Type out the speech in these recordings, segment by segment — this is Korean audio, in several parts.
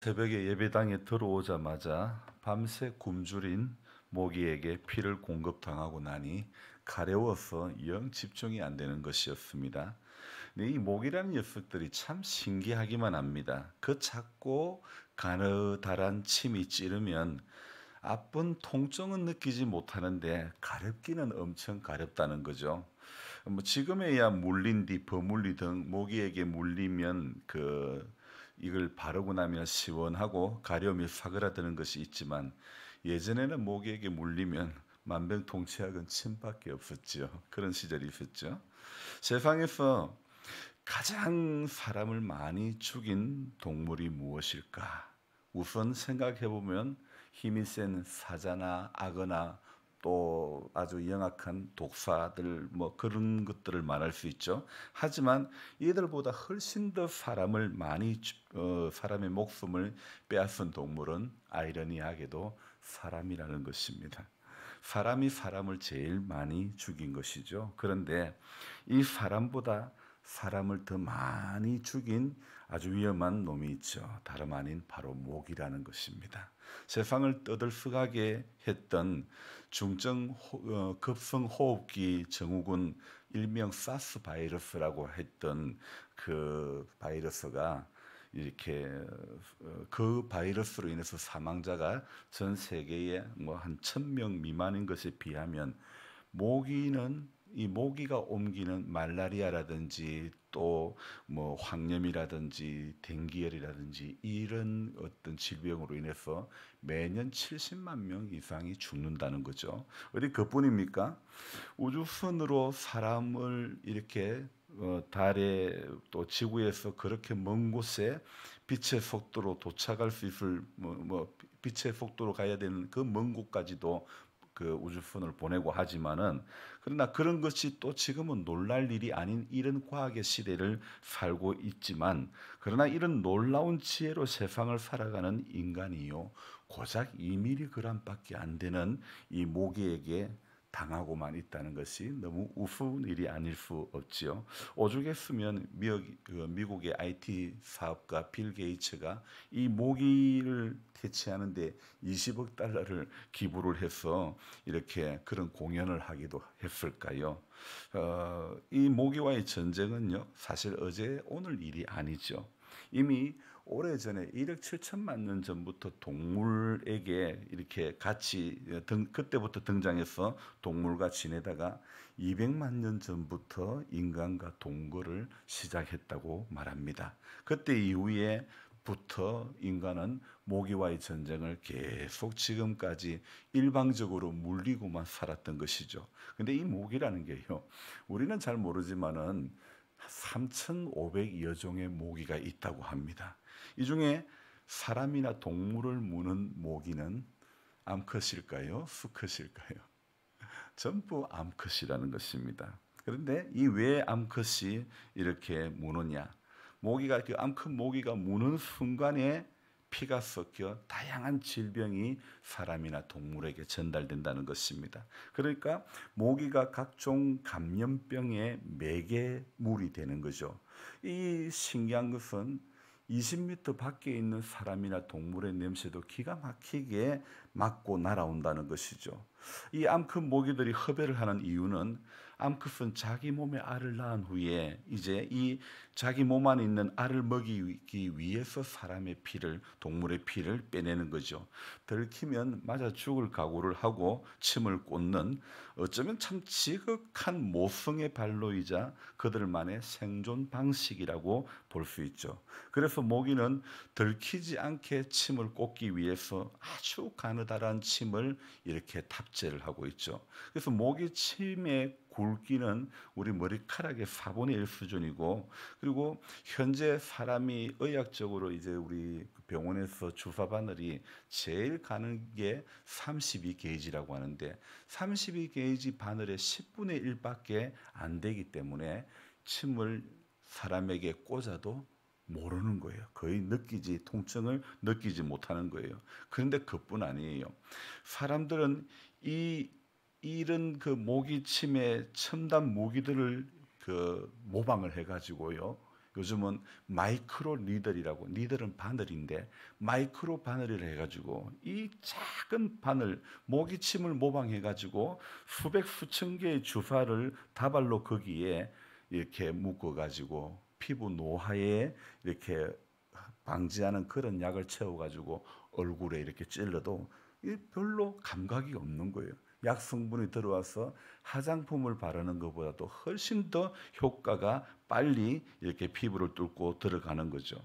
새벽에 예배당에 들어오자마자 밤새 굶주린 모기에게 피를 공급당하고 나니 가려워서 영 집중이 안 되는 것이었습니다. 근데 이 모기라는 녀석들이 참 신기하기만 합니다. 그 작고 가느다란 침이 찌르면 아픈 통증은 느끼지 못하는데 가렵기는 엄청 가렵다는 거죠. 뭐 지금에야 물린 뒤 버물리 등 모기에게 물리면 이걸 바르고 나면 시원하고 가려움이 사그라드는 것이 있지만 예전에는 모기에게 물리면 만병통치약은 침밖에 없었죠. 그런 시절이 있었죠. 세상에서 가장 사람을 많이 죽인 동물이 무엇일까? 우선 생각해 보면 힘이 센 사자나 악어나 또 아주 영악한 독사들 뭐 그런 것들을 말할 수 있죠. 하지만 이들보다 훨씬 더 사람의 목숨을 빼앗은 동물은 아이러니하게도 사람이라는 것입니다. 사람이 사람을 제일 많이 죽인 것이죠. 그런데 이 사람보다 사람을 더 많이 죽인 아주 위험한 놈이 있죠. 다름 아닌 바로 모기라는 것입니다. 세상을 떠들썩하게 했던 급성호흡기 증후군 일명 사스 바이러스라고 했던 그 바이러스가 이렇게 그 바이러스로 인해서 사망자가 전 세계에 뭐 한 1,000명 미만인 것에 비하면 모기는 이 모기가 옮기는 말라리아라든지 또 뭐 황염이라든지 댕기열이라든지 이런 어떤 질병으로 인해서 매년 70만 명 이상이 죽는다는 거죠. 어디 그뿐입니까? 우주선으로 사람을 이렇게 달에 또 지구에서 그렇게 먼 곳에 빛의 속도로 도착할 수 있을 빛의 속도로 가야 되는 그 먼 곳까지도 그 우주선을 보내고 하지만은 그러나 그런 것이 또 지금은 놀랄 일이 아닌 이런 과학의 시대를 살고 있지만 그러나 이런 놀라운 지혜로 세상을 살아가는 인간이요 고작 2mg밖에 안 되는 이 모기에게 당하고만 있다는 것이 너무 우스운 일이 아닐 수 없지요. 오죽했으면 미국의 IT 사업가 빌 게이츠가 이 모기를 퇴치하는데 20억 달러를 기부를 해서 이렇게 그런 공연을 하기도 했을까요? 이 모기와의 전쟁은요, 사실 어제 오늘 일이 아니죠. 이미 오래전에 1억 7천만 년 전부터 동물에게 이렇게 같이 그때부터 등장해서 동물과 지내다가 200만 년 전부터 인간과 동거를 시작했다고 말합니다. 그때 이후에 부터 인간은 모기와의 전쟁을 계속 지금까지 일방적으로 물리고만 살았던 것이죠. 근데 이 모기라는 게요. 우리는 잘 모르지만은 3,500여 종의 모기가 있다고 합니다. 이 중에 사람이나 동물을 무는 모기는 암컷일까요? 수컷일까요? 전부 암컷이라는 것입니다. 그런데 이 왜 암컷이 이렇게 무느냐? 모기가 그 암컷 모기가 무는 순간에 피가 섞여 다양한 질병이 사람이나 동물에게 전달된다는 것입니다. 그러니까 모기가 각종 감염병의 매개물이 되는 거죠. 이 신기한 것은 20m 밖에 있는 사람이나 동물의 냄새도 기가 막히게 맡고 날아온다는 것이죠. 이 암컷 모기들이 흡혈을 하는 이유는 암컷은 자기 몸에 알을 낳은 후에 이제 이 자기 몸 안에 있는 알을 먹이기 위해서 동물의 피를 빼내는 거죠. 들키면 맞아 죽을 각오를 하고 침을 꽂는 어쩌면 참 지극한 모성의 발로이자 그들만의 생존 방식이라고 볼 수 있죠. 그래서 모기는 들키지 않게 침을 꽂기 위해서 아주 가느다란 침을 이렇게 탑재를 하고 있죠. 그래서 모기 침의 굵기는 우리 머리카락의 4분의 1 수준이고 그리고 현재 사람이 의학적으로 이제 우리 병원에서 주사 바늘이 제일 가는 게 32게이지라고 하는데 32게이지 바늘의 10분의 1밖에 안 되기 때문에 침을 사람에게 꽂아도 모르는 거예요. 거의 통증을 느끼지 못하는 거예요. 그런데 그뿐 아니에요. 사람들은 이런 그 모기침의 첨단 무기들을 모방을 해가지고요. 요즘은 마이크로 니들이라고, 니들은 바늘인데 마이크로 바늘이라 해가지고 이 작은 바늘, 모기침을 모방해가지고 수백 수천 개의 주사를 다발로 거기에 이렇게 묶어가지고 피부 노화에 이렇게 방지하는 그런 약을 채워가지고 얼굴에 이렇게 찔러도 별로 감각이 없는 거예요. 약 성분이 들어와서 화장품을 바르는 것보다도 훨씬 더 효과가 빨리 이렇게 피부를 뚫고 들어가는 거죠.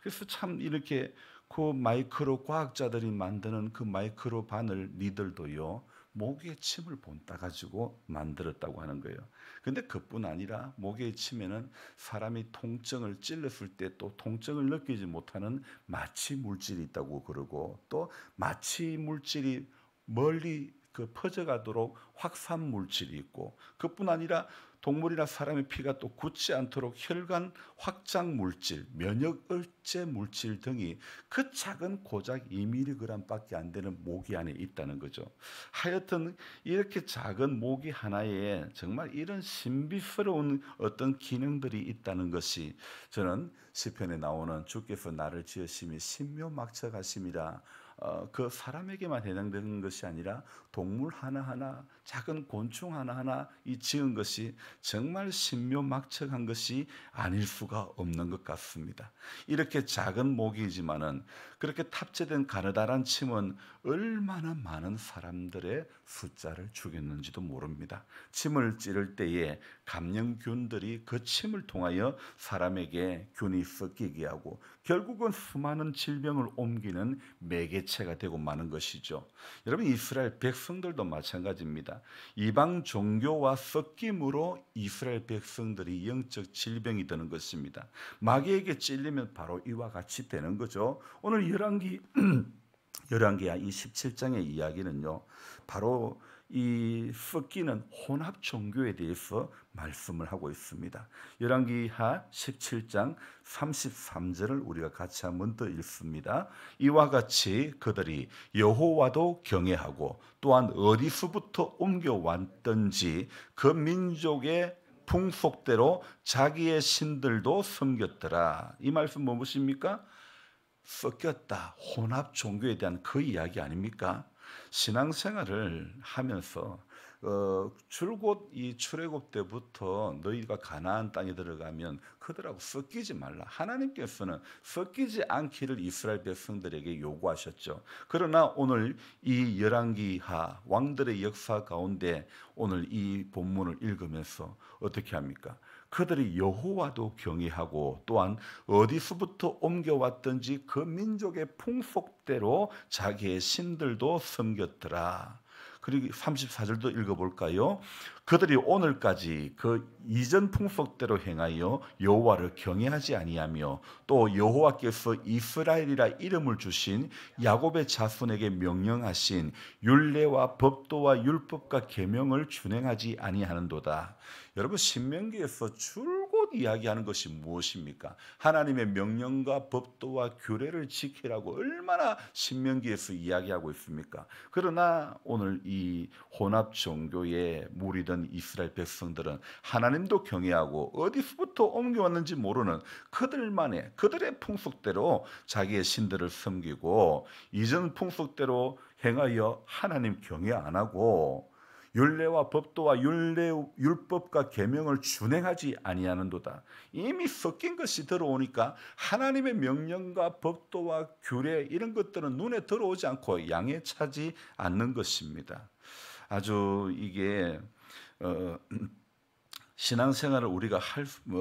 그래서 참 이렇게 그 마이크로 과학자들이 만드는 그 마이크로 바늘 니들도요, 모기의 침을 본따 가지고 만들었다고 하는 거예요. 근데 그뿐 아니라 모기의 침에는 사람이 통증을 찔렀을 때 또 통증을 느끼지 못하는 마취 물질이 있다고 그러고, 또 마취 물질이 멀리 퍼져가도록 확산 물질이 있고, 그뿐 아니라 동물이나 사람의 피가 또 굳지 않도록 혈관 확장 물질, 면역 억제 물질 등이 그 작은 고작 2mg밖에 안 되는 모기 안에 있다는 거죠. 하여튼 이렇게 작은 모기 하나에 정말 이런 신비스러운 어떤 기능들이 있다는 것이, 저는 시편에 나오는 주께서 나를 지으심이 신묘막측하심이라, 그 사람에게만 해당되는 것이 아니라 동물 하나하나, 작은 곤충 하나하나 이 지은 것이 정말 신묘막측한 것이 아닐 수가 없는 것 같습니다. 이렇게 작은 모기이지만은 그렇게 탑재된 가느다란 침은 얼마나 많은 사람들의 숫자를 죽였는지도 모릅니다. 침을 찌를 때에 감염균들이 그 침을 통하여 사람에게 균이 섞이게 하고 결국은 수많은 질병을 옮기는 매개체가 되고 마는 것이죠. 여러분, 이스라엘 백성들도 마찬가지입니다. 이방 종교와 섞임으로 이스라엘 백성들이 영적 질병이 되는 것입니다. 마귀에게 찔리면 바로 이와 같이 되는 거죠. 오늘 열왕기야 이 17장의 이야기는요, 바로 이 섞이는 혼합 종교에 대해서 말씀을 하고 있습니다. 열왕기하 17장 33절을 우리가 같이 한번 더 읽습니다. 이와 같이 그들이 여호와도 경외하고 또한 어디서부터 옮겨왔던지 그 민족의 풍속대로 자기의 신들도 섬겼더라. 이 말씀 무엇입니까? 섞였다, 혼합 종교에 대한 그 이야기 아닙니까? 신앙생활을 하면서 줄곧 이 출애굽 때부터 너희가 가나안 땅에 들어가면 그들하고 섞이지 말라. 하나님께서는 섞이지 않기를 이스라엘 백성들에게 요구하셨죠. 그러나 오늘 이 열왕기하 왕들의 역사 가운데 오늘 이 본문을 읽으면서 어떻게 합니까? 그들이 여호와도 경외하고 또한 어디서부터 옮겨왔든지 그 민족의 풍속대로 자기의 신들도 섬겼더라. 그리고 34절도 읽어볼까요? 그들이 오늘까지 그 이전 풍속대로 행하여 여호와를 경외하지 아니하며 또 여호와께서 이스라엘이라 이름을 주신 야곱의 자손에게 명령하신 율례와 법도와 율법과 계명을 준행하지 아니하는도다. 여러분, 신명기에서 줄곧 이야기하는 것이 무엇입니까? 하나님의 명령과 법도와 규례를 지키라고 얼마나 신명기에서 이야기하고 있습니까? 그러나 오늘 이 혼합 종교의 무리던 이스라엘 백성들은 하나님도 경외하고 어디서부터 옮겨왔는지 모르는 그들만의, 그들의 풍속대로 자기의 신들을 섬기고 이전 풍속대로 행하여 하나님 경외 안 하고 율례와 법도와 율법과 계명을 준행하지 아니하는도다. 이미 섞인 것이 들어오니까 하나님의 명령과 법도와 규례 이런 것들은 눈에 들어오지 않고 양에 차지 않는 것입니다. 아주 이게 신앙생활을 우리가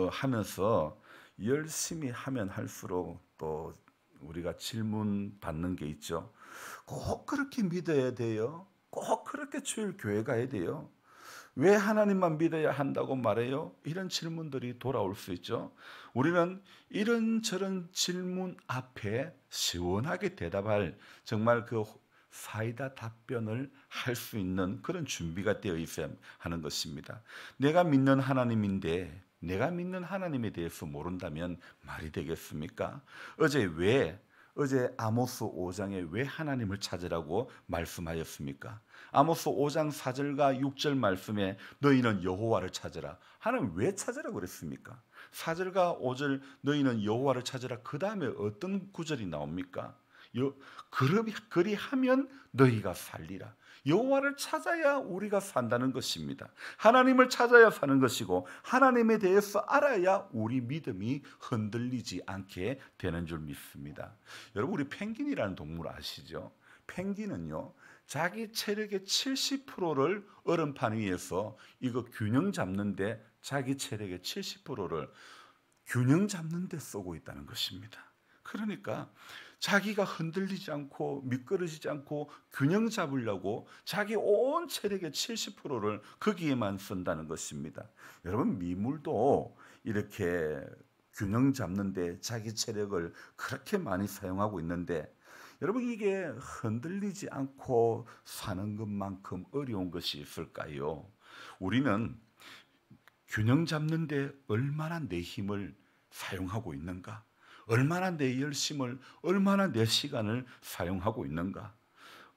하면서 열심히 하면 할수록 또 우리가 질문 받는 게 있죠. 꼭 그렇게 믿어야 돼요? 꼭 그렇게 주일 교회 가야 돼요? 왜 하나님만 믿어야 한다고 말해요? 이런 질문들이 돌아올 수 있죠. 우리는 이런저런 질문 앞에 시원하게 대답할 정말 그 사이다 답변을 할 수 있는 그런 준비가 되어 있어야 하는 것입니다. 내가 믿는 하나님인데 내가 믿는 하나님에 대해서 모른다면 말이 되겠습니까? 어제 아모스 5장에 왜 하나님을 찾으라고 말씀하였습니까? 아모스 5장 4절과 6절 말씀에 너희는 여호와를 찾으라. 하나님 왜 찾으라고 그랬습니까? 4절과 5절 너희는 여호와를 찾으라. 그 다음에 어떤 구절이 나옵니까? 그리하면 너희가 살리라. 여호와를 찾아야 우리가 산다는 것입니다. 하나님을 찾아야 사는 것이고 하나님에 대해서 알아야 우리 믿음이 흔들리지 않게 되는 줄 믿습니다. 여러분, 우리 펭귄이라는 동물 아시죠? 펭귄은요, 자기 체력의 70%를 얼음판 위에서 이거 균형 잡는데 자기 체력의 70%를 균형 잡는 데 쓰고 있다는 것입니다. 그러니까 자기가 흔들리지 않고 미끄러지지 않고 균형 잡으려고 자기 온 체력의 70%를 거기에만 쓴다는 것입니다. 여러분, 미물도 이렇게 균형 잡는데 자기 체력을 그렇게 많이 사용하고 있는데, 여러분, 이게 흔들리지 않고 사는 것만큼 어려운 것이 있을까요? 우리는 균형 잡는데 얼마나 내 힘을 사용하고 있는가? 얼마나 내 열심을, 얼마나 내 시간을 사용하고 있는가?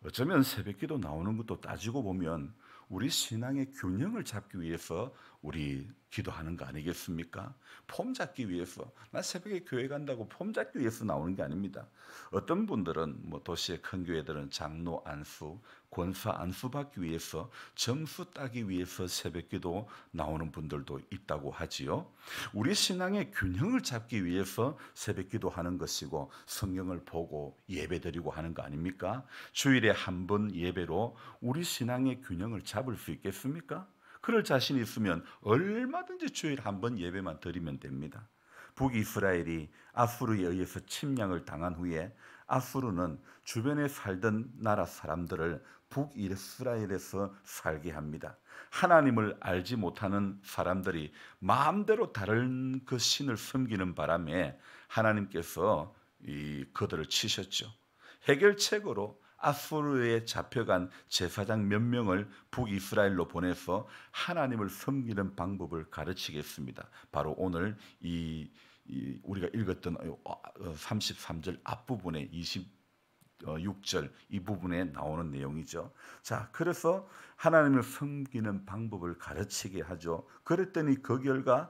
어쩌면 새벽기도 나오는 것도 따지고 보면 우리 신앙의 균형을 잡기 위해서 우리 기도하는 거 아니겠습니까? 폼 잡기 위해서, 나 새벽에 교회 간다고 폼 잡기 위해서 나오는 게 아닙니다. 어떤 분들은 도시의 큰 교회들은 장로 안수, 권사 안수 받기 위해서, 점수 따기 위해서 새벽기도 나오는 분들도 있다고 하지요. 우리 신앙의 균형을 잡기 위해서 새벽기도 하는 것이고 성경을 보고 예배드리고 하는 거 아닙니까? 주일에 한 번 예배로 우리 신앙의 균형을 잡을 수 있겠습니까? 그럴 자신이 있으면 얼마든지 주일 한 번 예배만 드리면 됩니다. 북이스라엘이 아수르에 의해서 침략을 당한 후에 아수르는 주변에 살던 나라 사람들을 북이스라엘에서 살게 합니다. 하나님을 알지 못하는 사람들이 마음대로 다른 그 신을 섬기는 바람에 하나님께서 그들을 치셨죠. 해결책으로 아수르에 잡혀간 제사장 몇 명을 북이스라엘로 보내서 하나님을 섬기는 방법을 가르치겠습니다. 바로 오늘 우리가 읽었던 33절 앞부분에 26절 이 부분에 나오는 내용이죠. 자, 그래서 하나님을 섬기는 방법을 가르치게 하죠. 그랬더니 그 결과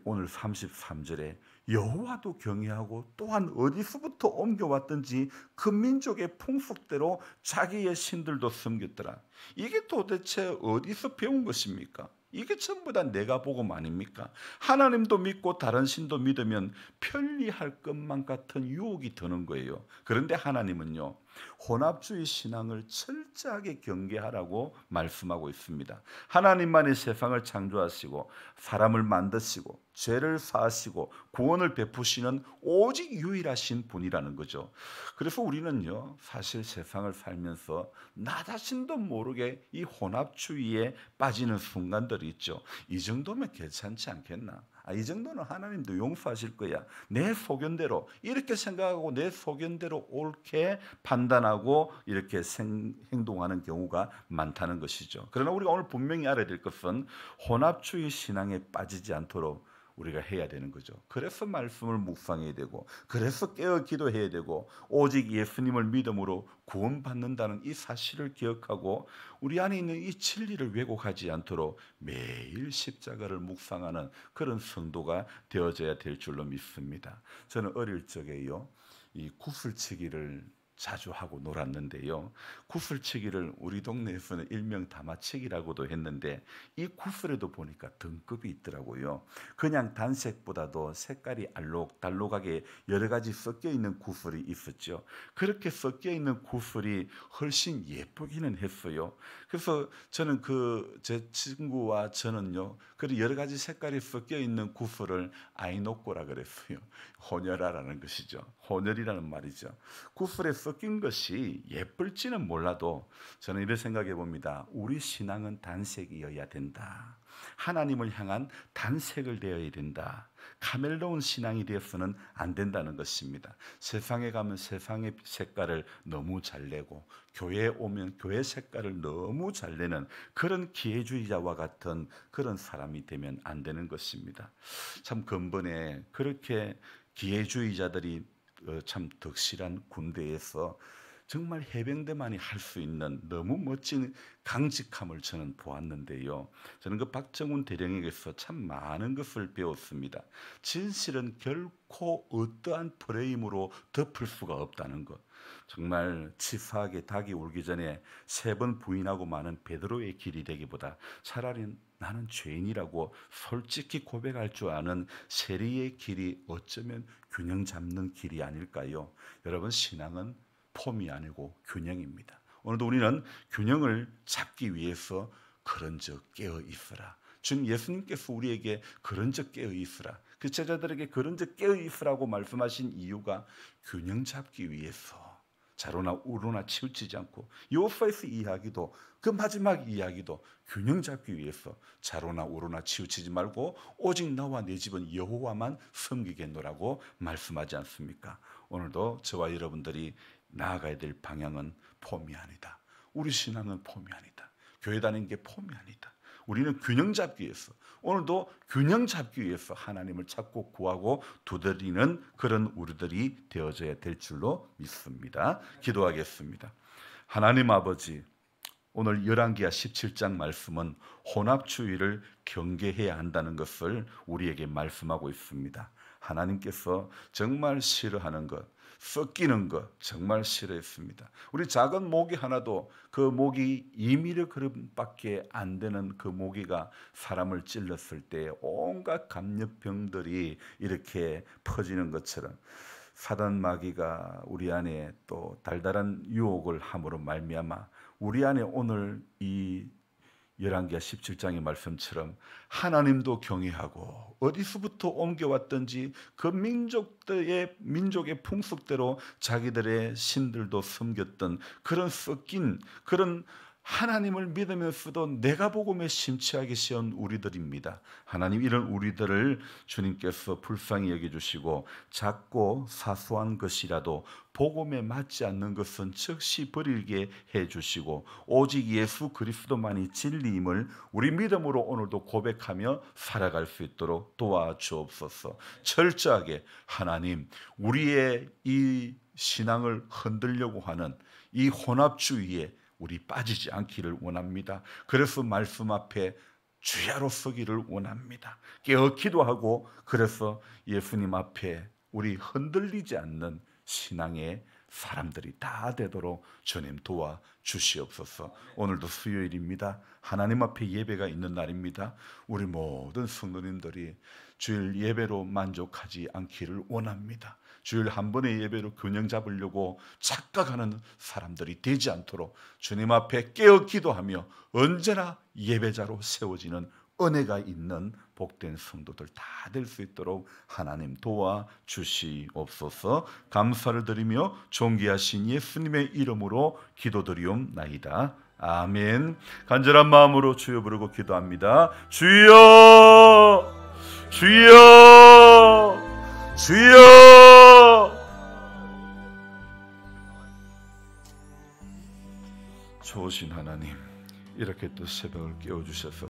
오늘 33절에 여호와도 경외하고 또한 어디서부터 옮겨왔든지 그 민족의 풍속대로 자기의 신들도 섬겼더라. 이게 도대체 어디서 배운 것입니까? 이게 전부 다 내가 복음 아닙니까? 하나님도 믿고 다른 신도 믿으면 편리할 것만 같은 유혹이 드는 거예요. 그런데 하나님은요, 혼합주의 신앙을 철저하게 경계하라고 말씀하고 있습니다. 하나님만이 세상을 창조하시고 사람을 만드시고 죄를 사하시고 구원을 베푸시는 오직 유일하신 분이라는 거죠. 그래서 우리는요, 사실 세상을 살면서 나 자신도 모르게 이 혼합주의에 빠지는 순간들이 있죠. 이 정도면 괜찮지 않겠나? 이 정도는 하나님도 용서하실 거야. 내 소견대로 이렇게 생각하고 내 소견대로 옳게 판단하고 이렇게 행동하는 경우가 많다는 것이죠. 그러나 우리가 오늘 분명히 알아야 될 것은 혼합주의 신앙에 빠지지 않도록 우리가 해야 되는 거죠. 그래서 말씀을 묵상해야 되고, 그래서 깨어 기도해야 되고, 오직 예수님을 믿음으로 구원받는다는 이 사실을 기억하고 우리 안에 있는 이 진리를 왜곡하지 않도록 매일 십자가를 묵상하는 그런 성도가 되어져야 될 줄로 믿습니다. 저는 어릴 적에요, 이 구슬치기를 자주 하고 놀았는데요, 구슬치기를 우리 동네에서는 일명 다마치기라고도 했는데 이 구슬에도 보니까 등급이 있더라고요. 그냥 단색보다도 색깔이 알록달록하게 여러 가지 섞여 있는 구슬이 있었죠. 그렇게 섞여 있는 구슬이 훨씬 예쁘기는 했어요. 그래서 저는 제 친구와 저는요, 그 여러 가지 색깔이 섞여 있는 구슬을 아이노꼬라 그랬어요. 혼혈아라는 것이죠. 혼혈이라는 말이죠. 구슬에 섞인 것이 예쁠지는 몰라도 저는 이런 생각해 봅니다. 우리 신앙은 단색이어야 된다. 하나님을 향한 단색을 되어야 된다. 카멜로운 신앙이 되어서는 안 된다는 것입니다. 세상에 가면 세상의 색깔을 너무 잘 내고 교회에 오면 교회 색깔을 너무 잘 내는 그런 기회주의자와 같은 그런 사람이 되면 안 되는 것입니다. 참 근본에 그렇게 기회주의자들이 참 덕실한 군대에서 정말 해병대만이 할 수 있는 너무 멋진 강직함을 저는 보았는데요. 저는 그 박정훈 대령에게서 참 많은 것을 배웠습니다. 진실은 결코 어떠한 프레임으로 덮을 수가 없다는 것. 정말 치사하게 닭이 울기 전에 3번 부인하고 마는 베드로의 길이 되기보다 차라리 나는 죄인이라고 솔직히 고백할 줄 아는 세리의 길이 어쩌면 균형 잡는 길이 아닐까요? 여러분, 신앙은 폼이 아니고 균형입니다. 오늘도 우리는 균형을 잡기 위해서 그런즉 깨어 있으라. 즉 예수님께서 우리에게 그런즉 깨어 있으라, 그 제자들에게 그런즉 깨어 있으라고 말씀하신 이유가 균형 잡기 위해서, 좌로나 우로나 치우치지 않고, 요소에서 이야기도, 그 마지막 이야기도 균형 잡기 위해서 좌로나 우로나 치우치지 말고 오직 나와 내 집은 여호와만 섬기겠노라고 말씀하지 않습니까? 오늘도 저와 여러분들이 나아가야 될 방향은 폼이 아니다. 우리 신앙은 폼이 아니다. 교회 다니는 게 폼이 아니다. 우리는 균형 잡기 위해서, 오늘도 균형 잡기 위해서 하나님을 찾고 구하고 두드리는 그런 우리들이 되어져야 될 줄로 믿습니다. 기도하겠습니다. 하나님 아버지, 오늘 열왕기하 17장 말씀은 혼합주의를 경계해야 한다는 것을 우리에게 말씀하고 있습니다. 하나님께서 정말 싫어하는 것, 섞이는 것 정말 싫어했습니다. 우리 작은 모기 하나도 그 모기 2mm 안 되는 그 모기가 사람을 찔렀을 때 온갖 감염병들이 이렇게 퍼지는 것처럼 사단 마귀가 우리 안에 또 달달한 유혹을 함으로 말미암아 우리 안에 오늘 이 열왕기하 17장의 말씀처럼 하나님도 경외하고 어디서부터 옮겨왔든지 그 민족의 풍속대로 자기들의 신들도 섬겼던 그런 섞인 그런 하나님을 믿으면서도 내가 복음에 심취하기 쉬운 우리들입니다. 하나님, 이런 우리들을 주님께서 불쌍히 여겨주시고 작고 사소한 것이라도 복음에 맞지 않는 것은 즉시 버리게 해주시고 오직 예수 그리스도만이 진리임을 우리 믿음으로 오늘도 고백하며 살아갈 수 있도록 도와주옵소서. 철저하게 하나님, 우리의 이 신앙을 흔들려고 하는 이 혼합주의에 우리 빠지지 않기를 원합니다. 그래서 말씀 앞에 주야로 서기를 원합니다. 깨어 기도하고, 그래서 예수님 앞에 우리 흔들리지 않는 신앙의 사람들이 다 되도록 주님 도와주시옵소서. 오늘도 수요일입니다. 하나님 앞에 예배가 있는 날입니다. 우리 모든 성도님들이 주일 예배로 만족하지 않기를 원합니다. 주일 한 번의 예배로 균형 잡으려고 착각하는 사람들이 되지 않도록 주님 앞에 깨어 기도하며 언제나 예배자로 세워지는 은혜가 있는 복된 성도들 다 될 수 있도록 하나님 도와주시옵소서. 감사를 드리며 존귀하신 예수님의 이름으로 기도드리옵나이다. 아멘. 간절한 마음으로 주여 부르고 기도합니다. 주여, 주여, 주여. 좋으신 하나님, 이렇게 또 새벽을 깨워주셔서